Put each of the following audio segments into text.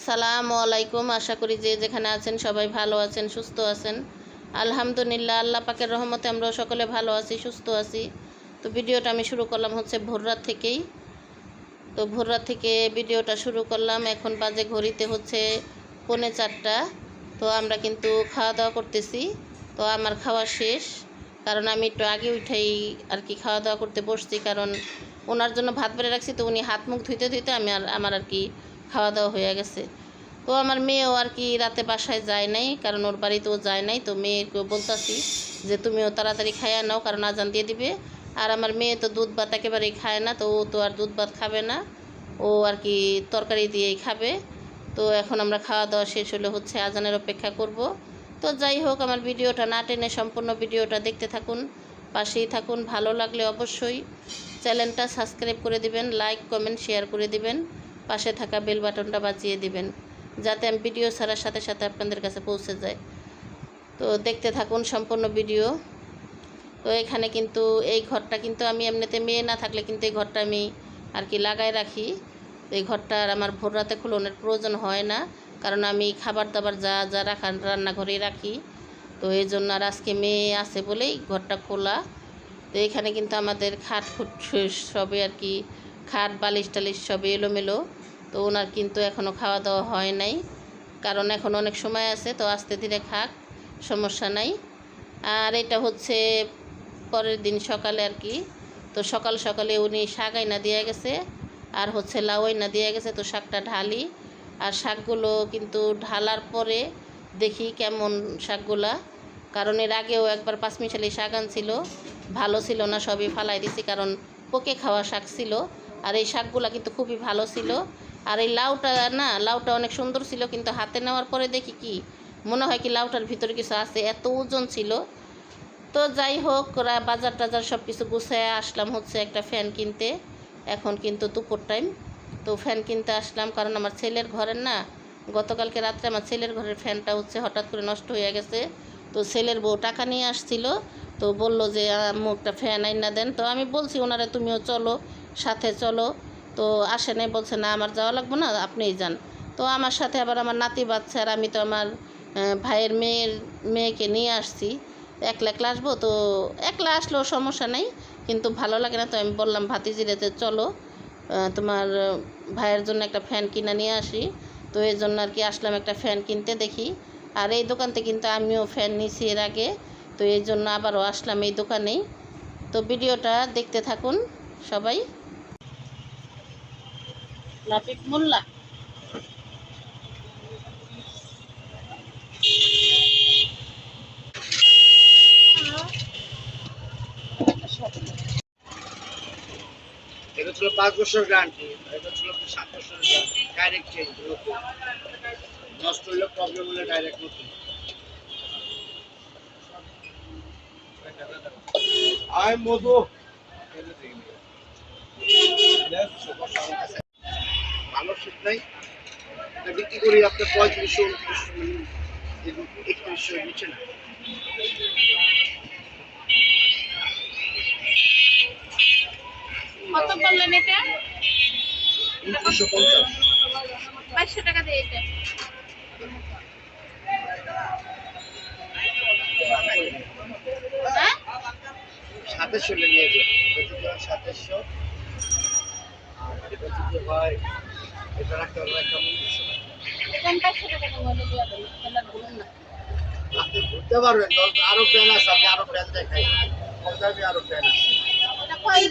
আসসালামু আলাইকুম। আশা করি যে যেখানে আছেন সবাই ভালো আছেন, সুস্থ আছেন। আলহামদুলিল্লাহ, আল্লাহ পাকের রহমতে আমরা সকলে ভালো আছি, সুস্থ আছি। তো ভিডিওটা আমি শুরু করলাম হচ্ছে ভোররাত থেকেই। তো ভোররাত থেকে ভিডিওটা শুরু করলাম। এখন বাজে ঘড়িতে হচ্ছে 3:45। তো আমরা কিন্তু খাওয়া দাওয়া করতেছি। তো আমার খাওয়া শেষ, কারণ আমি একটু আগে উঠেই আর কি খাওয়া দাওয়া করতে বসছি, কারণ ওনার জন্য ভাত বেড়ে রাখছি। তো উনি হাত মুখ ধুইতে ধুইতে আমার আর কি খাওয়া দাওয়া হয়ে গেছে। তো আমার মেয়েও আর কি রাতে বাসায় যায় নাই, কারণ ওর বাড়িতেও যায় নাই। তো মেয়েকেও বলতাছি যে তুমিও তাড়াতাড়ি খাইয়া নাও, কারণ আজান দিয়ে দিবে। আর আমার মেয়ে তো দুধ ভাত একেবারেই খায় না, তো ও তো আর দুধ ভাত খাবে না, ও আর কি তরকারি দিয়েই খাবে। তো এখন আমরা খাওয়া দাওয়া শেষ হলে হচ্ছে আজানের অপেক্ষা করব। তো যাই হোক, আমার ভিডিওটা না টেনে সম্পূর্ণ ভিডিওটা দেখতে থাকুন, পাশেই থাকুন। ভালো লাগলে অবশ্যই চ্যানেলটা সাবস্ক্রাইব করে দিবেন, লাইক কমেন্ট শেয়ার করে দিবেন, পাশে থাকা বেল বাটনটা বাজিয়ে দিবেন, যাতে আমি ভিডিও ছাড়ার সাথে সাথে আপনাদের কাছে পৌঁছে যায়। তো দেখতে থাকুন সম্পূর্ণ ভিডিও। তো এখানে কিন্তু এই ঘরটা কিন্তু আমি এমনিতে মেয়ে না থাকলে কিন্তু এই ঘরটা আমি আর কি লাগাই রাখি। এই ঘরটা আর আমার ভোর রাতে খুলনের প্রয়োজন হয় না, কারণ আমি খাবার দাবার যা যা রান্নাঘরেই রাখি। তো এই জন্য আর আজকে মেয়ে আছে বলেই ঘরটা খোলা। তো এখানে কিন্তু আমাদের খাট খুট সবে আর কি, খাট বালিশ টালিশ সবে এলোমেলো। তো ওনার কিন্তু এখনও খাওয়া দাওয়া হয় নাই, কারণ এখন অনেক সময় আছে। তো আস্তে ধীরে খাক, সমস্যা নাই। আর এটা হচ্ছে পরের দিন সকালে আর কি। তো সকাল সকালে উনি শাক আইনা দিয়ে গেছে, আর হচ্ছে লাউ আইনা দিয়ে গেছে। তো শাকটা ঢালি, আর শাকগুলো কিন্তু ঢালার পরে দেখি কেমন শাকগুলা, কারণ এর আগেও একবার পাঁচমিশালি শাক আনছিল, ভালো ছিল না, সবই ফালাই দিছি, কারণ পোকে খাওয়া শাক ছিল। আর এই শাকগুলা কিন্তু খুবই ভালো ছিল। আর এই লাউটা না, লাউটা অনেক সুন্দর ছিল, কিন্তু হাতে নেওয়ার পরে দেখি কি মনে হয় কি লাউটার ভিতরে কিছু আছে, এত ওজন ছিল। তো যাই হোক, ওরা বাজার টাজার সব কিছু গুছিয়ে আসলাম হচ্ছে একটা ফ্যান কিনতে। এখন কিন্তু দুপুর টাইম। তো ফ্যান কিনতে আসলাম, কারণ আমার ছেলের ঘরের না, গতকালকে রাত্রে আমার ছেলের ঘরের ফ্যানটা হচ্ছে হঠাৎ করে নষ্ট হয়ে গেছে। তো ছেলের বউ টাকা নিয়ে আসছিল, তো বলল যে আম্মু একটা ফ্যান আইনা দেন। তো আমি বলছি ওনারে তুমিও চলো, সাথে চলো। তো আসে নাই, বলছে না আমার যাওয়া লাগবে না, আপনিই যান। তো আমার সাথে আবার আমার নাতি বাচ্চা, আর আমি তো আমার ভাইয়ের মেয়েকে নিয়ে আসছি। একলা একলা আসবো, তো একলা আসলেও সমস্যা নেই, কিন্তু ভালো লাগে না। তো আমি বললাম ভাতিজিরেতে চলো, তোমার ভাইয়ের জন্য একটা ফ্যান কিনে নিয়ে আসি। তো এই জন্য আর কি আসলাম একটা ফ্যান কিনতে। দেখি, আর এই দোকানতে কিন্তু আমিও ফ্যান নিয়েছি এর আগে, তো এই জন্য আবারও আসলাম এই দোকানেই। তো ভিডিওটা দেখতে থাকুন সবাই। লাফিক মোল্লা এটা ছিল 5 বছর গ্যারান্টি, এটা ছিল 7 বছরের গ্যারান্টি, ডাইরেক্ট চেঞ্জ নতুন, নষ্ট হলে প্রবলেম হলে ডাইরেক্ট নতুন। আয় মধু ভালো শীত নাই, এটা বিক্রি করি আপনার 3500 2900 নিচে না। কত বললেন এটা? 2950। 500 টাকা দিয়ে এটা। হ্যাঁ? 2700 নিয়ে যাবে, এটা যদি হয় 2700, আর এটা যদি হয় এটা রাখতে হবে একটা 1900 টাকা। এটা 500 টাকা বলে দিয়ে দেন, তাহলে বলুন না। আপনি ঘুরতে পারবেন, আরো প্ল্যান আছে, আমি আরো প্ল্যান দেখাই, কম দামে আরো প্ল্যান আছে। এটা কয়?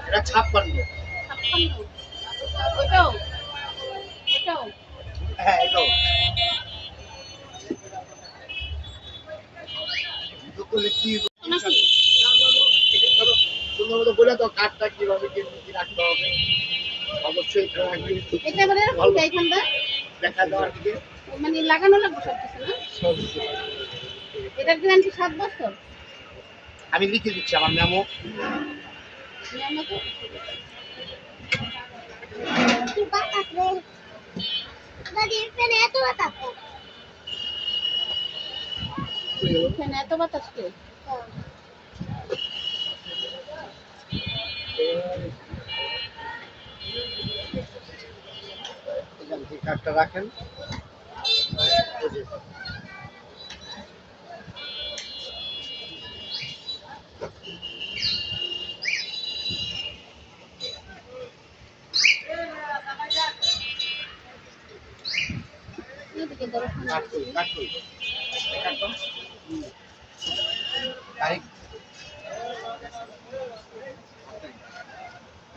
এটা 56। 56। ওটাও? এটাও? হ্যাঁ এটাও করলে কি নাকি? সুন্দর মতো বলে তো কাঠটা কিভাবে কি রাখতে হবে, অবশ্যই এটা এবারে এরকম এইখানটা দেখা দেওয়ার দিকে মানে লাগানো লাগবে সব কিছু না? এটার গ্যারান্টি 7 বছর। আমি লিখে দিচ্ছি আমার মেমো। আমরা তো তুই বাতাস রে। দাদি এখানে এত বাতাস। এখানে এত বাতাস কে? কাঠটা রাখেন। এই যে, এদিকে ধরো। কাঠফুল, কাঠফুল। এই কাঠটা? তারিখ?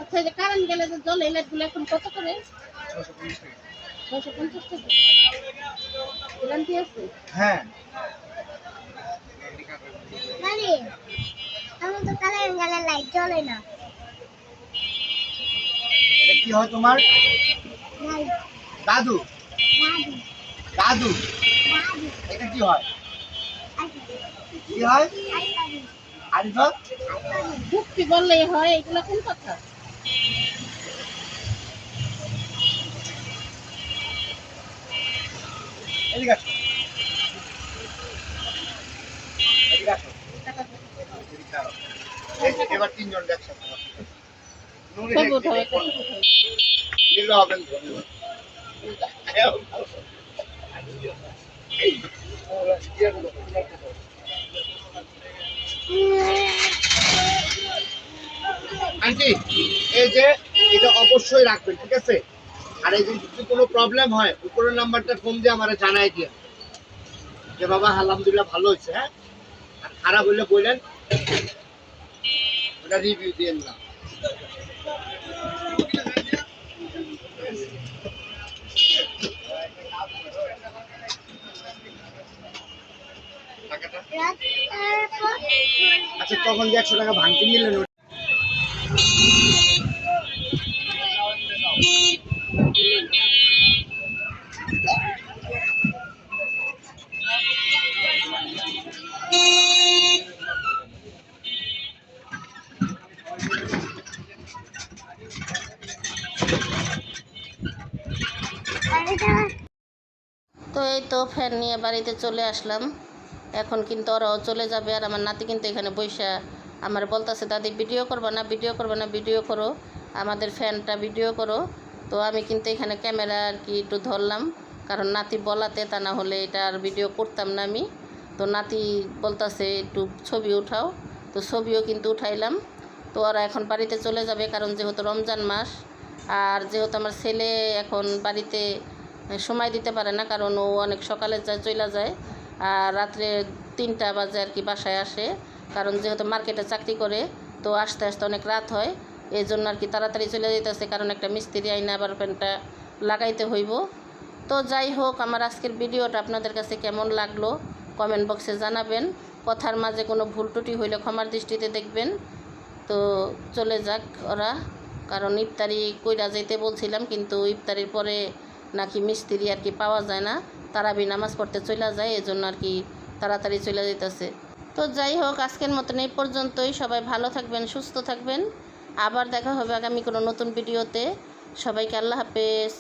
আচ্ছা, এই যে কারেন্ট গেলে যে জল এই লাইটগুলো এখন কত করে? 650 টাকা। 650 টাকা। গ্যারান্টি আছে? হ্যাঁ। নানি, আমার তো কালার কালার লাইট জ্বলে না। এটা কি হয় তোমার? লাইট দাদু, দাদু দাদু। দাদু এটা কি হয়? আইসা কি হয়? আইসা আরিফা? যুক্তি বললেই হয়, এগুলো কোন কথা? এদিকে আসো। এদিকে আসো। টাকা দাও। এদিকে দাঁড়াও। এই যে, এবার তিনজন একসাথে আমার ঠিক আছে। নুরি ছবি দেখতে উঠাও, দেখতে একটা ছবি উঠাও। নিলে হবেন ধন্যবাদ। এই, ওরা ক্লিয়ার করো, ক্লিয়ার করো। আন্টি, এই যে এটা অবশ্যই রাখবেন, ঠিক আছে? আর এই যদি কোনো প্রবলেম হয় উপরের নাম্বারটা ফোন দিয়ে আমারে জানাই দিয়ে যে বাবা আলহামদুলিল্লাহ ভালো হয়েছে, হ্যাঁ? আর খারাপ হইলে বললেন, ওটা রিভিউ দিয়েন না। টাকাটা? আচ্ছা, তখন যে 100 টাকা ভাঙতে নিলেন তো এই তো ফ্যান নিয়ে বাড়িতে চলে আসলাম। এখন কিন্তু ওরাও চলে যাবে, আর আমার নাতি কিন্তু এখানে বইসা আমার বলতেছে, দাদি ভিডিও করবে না, ভিডিও করবে না, ভিডিও করো, আমাদের ফ্যানটা ভিডিও করো। তো আমি কিন্তু এখানে ক্যামেরা আর কি একটু ধরলাম, কারণ নাতি বলাতে, তা না হলে এটা আর ভিডিও করতাম না আমি। তো নাতি বলতেছে একটু ছবি উঠাও, তো ছবিও কিন্তু উঠাইলাম। তো ওরা এখন বাড়িতে চলে যাবে, কারণ যেহেতু রমজান মাস, আর যেহেতু আমার ছেলে এখন বাড়িতে সময় দিতে পারে না, কারণ ও অনেক সকালে চলে যায়, আর রাত্রে 3টা বাজে আর কি বাসায় আসে, কারণ যেহেতু মার্কেটে চাকরি করে, তো আস্তে আস্তে অনেক রাত হয়। এই জন্য আর কি তাড়াতাড়ি চলে যেতেছে, কারণ একটা মিস্ত্রি আইনা আবার ফ্যানটা লাগাইতে হইব। তো যাই হোক, আমার আজকের ভিডিওটা আপনাদের কাছে কেমন লাগলো কমেন্ট বক্সে জানাবেন। কথার মাঝে কোনো ভুল ত্রুটি হইলে ক্ষমার দৃষ্টিতে দেখবেন। তো চলে যাক ওরা, কারণ ইফতারি কইরা যেতে বলছিলাম, কিন্তু ইফতারির পরে নাকি মিস্ত্রি আর কি পাওয়া যায় না, তারাবি নামাজ পড়তে চলে যায়, এজন্য আর কি তাড়াতাড়ি চলে যেতেছে। তো যাই হোক, আজকের মতন এই পর্যন্তই। সবাই ভালো থাকবেন, সুস্থ থাকবেন। আবার দেখা হবে আগামী কোনো নতুন ভিডিওতে। সবাইকে আল্লাহ হাফেজ।